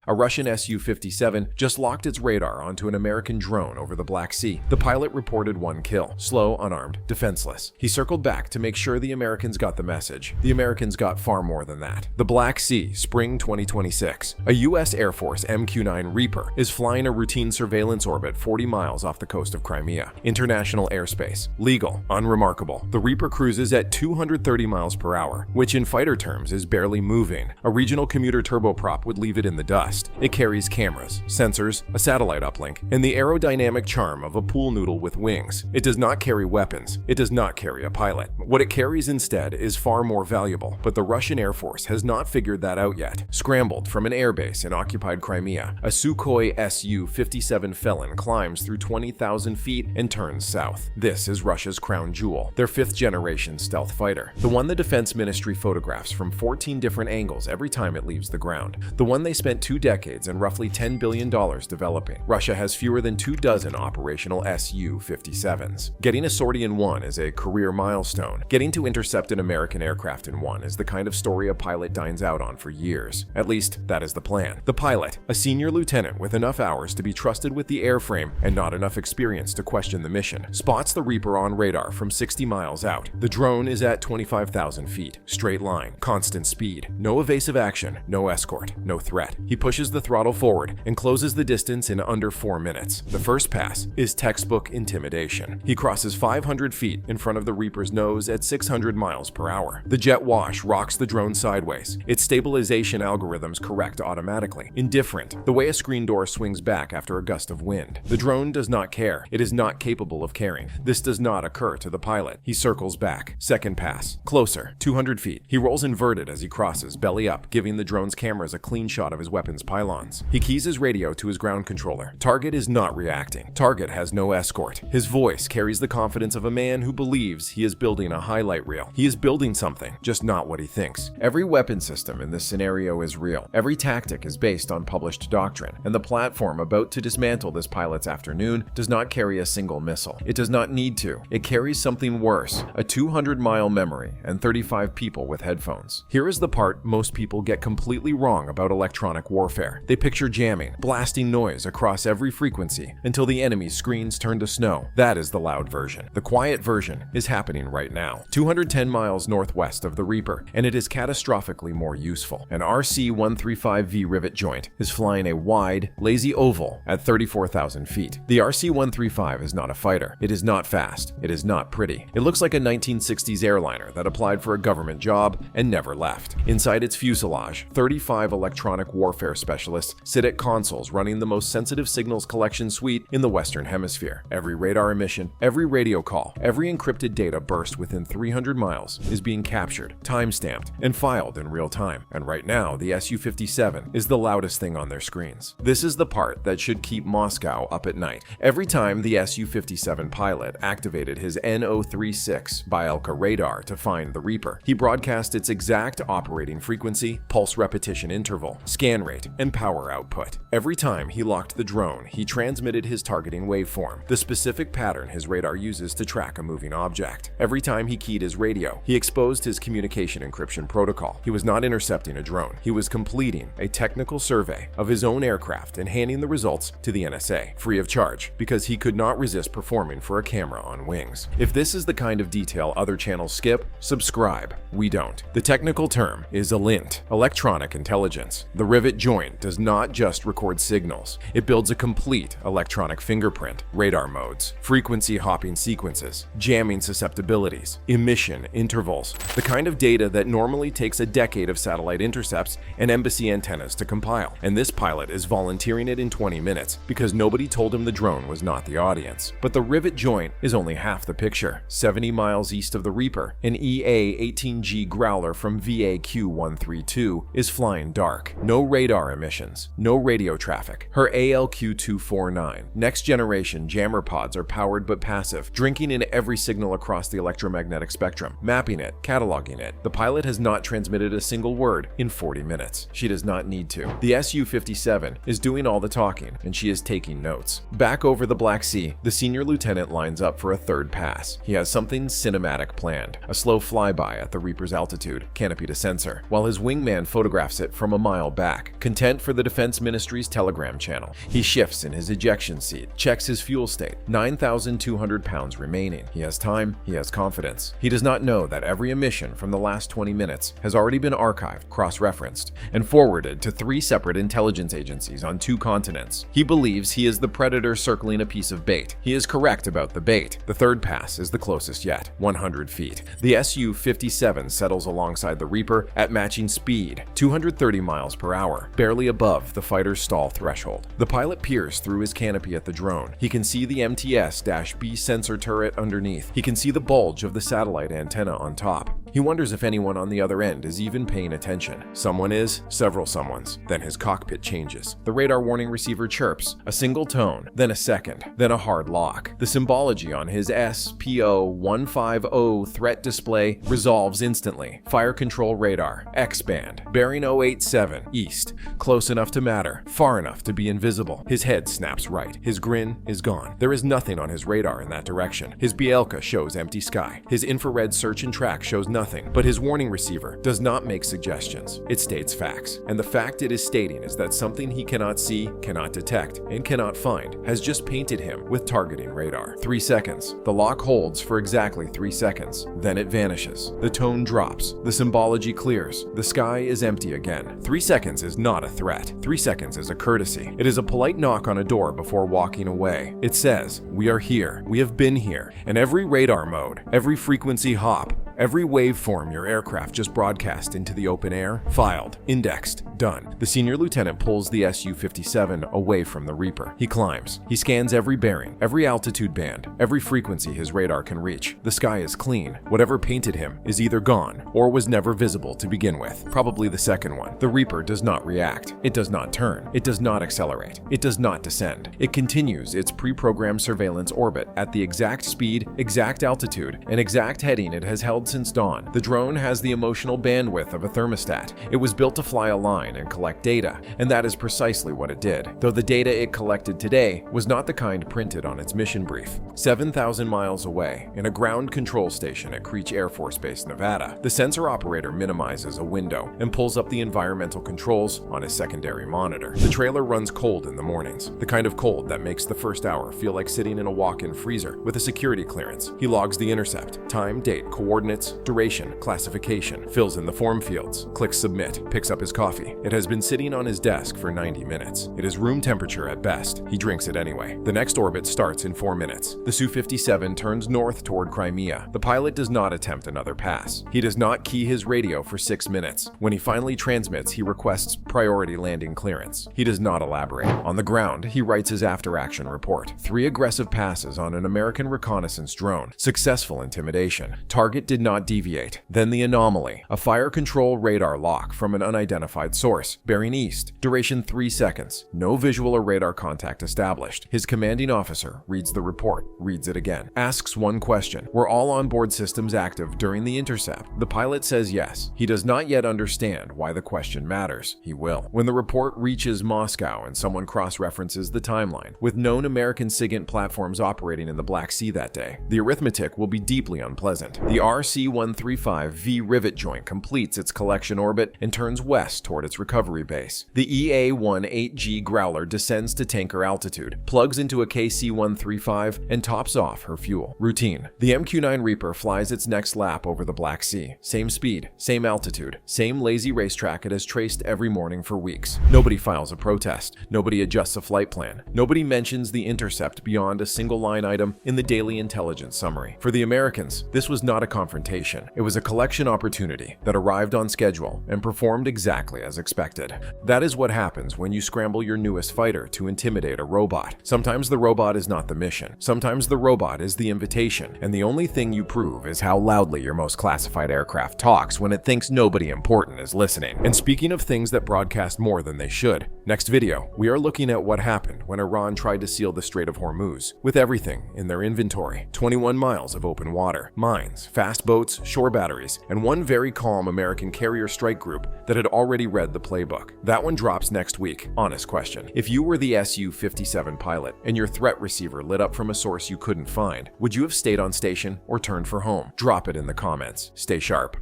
A Russian Su-57 just locked its radar onto an American drone over the Black Sea. The pilot reported one kill, slow, unarmed, defenseless. He circled back to make sure the Americans got the message. The Americans got far more than that. The Black Sea, spring 2026. A U.S. Air Force MQ-9 Reaper is flying a routine surveillance orbit 40 miles off the coast of Crimea. International airspace. Legal. Unremarkable. The Reaper cruises at 230 miles per hour, which in fighter terms is barely moving. A regional commuter turboprop would leave it in the dust. It carries cameras, sensors, a satellite uplink, and the aerodynamic charm of a pool noodle with wings. It does not carry weapons. It does not carry a pilot. What it carries instead is far more valuable, but the Russian Air Force has not figured that out yet. Scrambled from an airbase in occupied Crimea, a Sukhoi Su-57 Felon climbs through 20,000 feet and turns south. This is Russia's crown jewel, their 5th-generation stealth fighter. The one the Defense Ministry photographs from 14 different angles every time it leaves the ground. The one they spent 2 decades and roughly $10 billion developing. Russia has fewer than 24 operational Su-57s. Getting a sortie in one is a career milestone. Getting to intercept an American aircraft in one is the kind of story a pilot dines out on for years. At least, that is the plan. The pilot, a senior lieutenant with enough hours to be trusted with the airframe and not enough experience to question the mission, spots the Reaper on radar from 60 miles out. The drone is at 25,000 feet. Straight line, constant speed. No evasive action, no escort, no threat. He pushes the throttle forward and closes the distance in under 4 minutes. The first pass is textbook intimidation. He crosses 500 feet in front of the Reaper's nose at 600 miles per hour. The jet wash rocks the drone sideways. Its stabilization algorithms correct automatically. Indifferent, the way a screen door swings back after a gust of wind. The drone does not care. It is not capable of caring. This does not occur to the pilot. He circles back. Second pass. Closer. 200 feet. He rolls inverted as he crosses, belly up, giving the drone's cameras a clean shot of his weapon's pylons. He keys his radio to his ground controller. Target is not reacting. Target has no escort. His voice carries the confidence of a man who believes he is building a highlight reel. He is building something, just not what he thinks. Every weapon system in this scenario is real. Every tactic is based on published doctrine, and the platform about to dismantle this pilot's afternoon does not carry a single missile. It does not need to. It carries something worse, a 200-mile memory and 35 people with headphones. Here is the part most people get completely wrong about electronic warfare. They picture jamming, blasting noise across every frequency until the enemy's screens turn to snow. That is the loud version. The quiet version is happening right now, 210 miles northwest of the Reaper, and it is catastrophically more useful. An RC-135V rivet joint is flying a wide, lazy oval at 34,000 feet. The RC-135 is not a fighter. It is not fast. It is not pretty. It looks like a 1960s airliner that applied for a government job and never left. Inside its fuselage, 35 electronic warfare specialists sit at consoles running the most sensitive signals collection suite in the Western Hemisphere. Every radar emission, every radio call, every encrypted data burst within 300 miles is being captured, time-stamped, and filed in real time. And right now, the Su-57 is the loudest thing on their screens. This is the part that should keep Moscow up at night. Every time the Su-57 pilot activated his NO36 Bielka radar to find the Reaper, he broadcast its exact operating frequency, pulse repetition interval, scan rate, and power output. Every time he locked the drone, he transmitted his targeting waveform, the specific pattern his radar uses to track a moving object. Every time he keyed his radio, he exposed his communication encryption protocol. He was not intercepting a drone. He was completing a technical survey of his own aircraft and handing the results to the NSA, free of charge, because he could not resist performing for a camera on wings. If this is the kind of detail other channels skip, subscribe. We don't. The technical term is ELINT, electronic intelligence. The rivet joint does not just record signals. It builds a complete electronic fingerprint, radar modes, frequency hopping sequences, jamming susceptibilities, emission intervals, the kind of data that normally takes a decade of satellite intercepts and embassy antennas to compile. And this pilot is volunteering it in 20 minutes because nobody told him the drone was not the audience. But the rivet joint is only half the picture. 70 miles east of the Reaper, an EA-18G Growler from VAQ-132 is flying dark. No radar emissions, no radio traffic. Her ALQ-249 next-generation jammer pods are powered but passive, drinking in every signal across the electromagnetic spectrum, mapping it, cataloging it. The pilot has not transmitted a single word in 40 minutes. She does not need to. The Su-57 is doing all the talking, and she is taking notes. Back over the Black Sea, the senior lieutenant lines up for a third pass. He has something cinematic planned, a slow flyby at the Reaper's altitude, canopy to sensor, while his wingman photographs it from a mile back, intent for the Defense Ministry's Telegram channel. He shifts in his ejection seat, checks his fuel state. 9,200 pounds remaining. He has time, he has confidence. He does not know that every emission from the last 20 minutes has already been archived, cross-referenced, and forwarded to 3 separate intelligence agencies on 2 continents. He believes he is the predator circling a piece of bait. He is correct about the bait. The third pass is the closest yet, 100 feet. The Su-57 settles alongside the Reaper at matching speed, 230 miles per hour, barely above the fighter's stall threshold. The pilot peers through his canopy at the drone. He can see the MTS-B sensor turret underneath. He can see the bulge of the satellite antenna on top. He wonders if anyone on the other end is even paying attention. Someone is, several someones. Then his cockpit changes. The radar warning receiver chirps, a single tone, then a second, then a hard lock. The symbology on his SPO-150 threat display resolves instantly. Fire control radar, X-band, bearing 087, east, close enough to matter, far enough to be invisible. His head snaps right. His grin is gone. There is nothing on his radar in that direction. His Bielka shows empty sky. His infrared search and track shows nothing, but his warning receiver does not make suggestions. It states facts, and the fact it is stating is that something he cannot see, cannot detect, and cannot find has just painted him with targeting radar. 3 seconds. The lock holds for exactly 3 seconds. Then it vanishes. The tone drops. The symbology clears. The sky is empty again. 3 seconds is not a threat. 3 seconds is a courtesy. It is a polite knock on a door before walking away. It says, "We are here. We have been here." And every radar mode, every frequency hop, every waveform your aircraft just broadcast into the open air, filed, indexed, done. The senior lieutenant pulls the Su-57 away from the Reaper. He climbs. He scans every bearing, every altitude band, every frequency his radar can reach. The sky is clean. Whatever painted him is either gone or was never visible to begin with. Probably the second one. The Reaper does not react. It does not turn. It does not accelerate. It does not descend. It continues its pre-programmed surveillance orbit at the exact speed, exact altitude, and exact heading it has held since dawn. The drone has the emotional bandwidth of a thermostat. It was built to fly a line and collect data, and that is precisely what it did, though the data it collected today was not the kind printed on its mission brief. 7,000 miles away, in a ground control station at Creech Air Force Base, Nevada, the sensor operator minimizes a window and pulls up the environmental controls on his secondary monitor. The trailer runs cold in the mornings, the kind of cold that makes the first hour feel like sitting in a walk-in freezer with a security clearance. He logs the intercept, time, date, coordinates, duration, classification, fills in the form fields, clicks submit, picks up his coffee. It has been sitting on his desk for 90 minutes. It is room temperature at best. He drinks it anyway. The next orbit starts in 4 minutes. The Su-57 turns north toward Crimea. The pilot does not attempt another pass. He does not key his radio for 6 minutes. When he finally transmits, he requests priority landing clearance. He does not elaborate. On the ground, he writes his after-action report. 3 aggressive passes on an American reconnaissance drone. Successful intimidation. Target did not deviate. Then the anomaly. A fire control radar lock from an unidentified source, bearing east. Duration 3 seconds. No visual or radar contact established. His commanding officer reads the report, reads it again, asks one question. Were all onboard systems active during the intercept? The pilot says yes. He does not yet understand why the question matters. He will. When the report reaches Moscow and someone cross-references the timeline, with known American SIGINT platforms operating in the Black Sea that day, the arithmetic will be deeply unpleasant. The RC-135V rivet joint completes its collection orbit and turns west toward its recovery base. The EA-18G Growler descends to tanker altitude, plugs into a KC-135, and tops off her fuel. Routine. The MQ-9 Reaper flies its next lap over the Black Sea. Same speed, same altitude, same lazy racetrack it has traced every morning for weeks. Nobody files a protest. Nobody adjusts a flight plan. Nobody mentions the intercept beyond a single line item in the daily intelligence summary. For the Americans, this was not a confrontation. It was a collection opportunity that arrived on schedule and performed exactly as expected. That is what happens when you scramble your newest fighter to intimidate a robot. Sometimes the robot is not the mission. Sometimes the robot is the invitation, and the only thing you prove is how loudly your most classified aircraft talks when it thinks nobody important is listening. And speaking of things that broadcast more than they should, next video, we are looking at what happened when Iran tried to seal the Strait of Hormuz with everything in their inventory: 21 miles of open water, mines, fast boats, shore batteries, and one very calm American carrier strike group that had already read the playbook. That one drops next week. Honest question. If you were the Su-57 pilot and your threat receiver lit up from a source you couldn't find, would you have stayed on station or turned for home? Drop it in the comments. Stay sharp.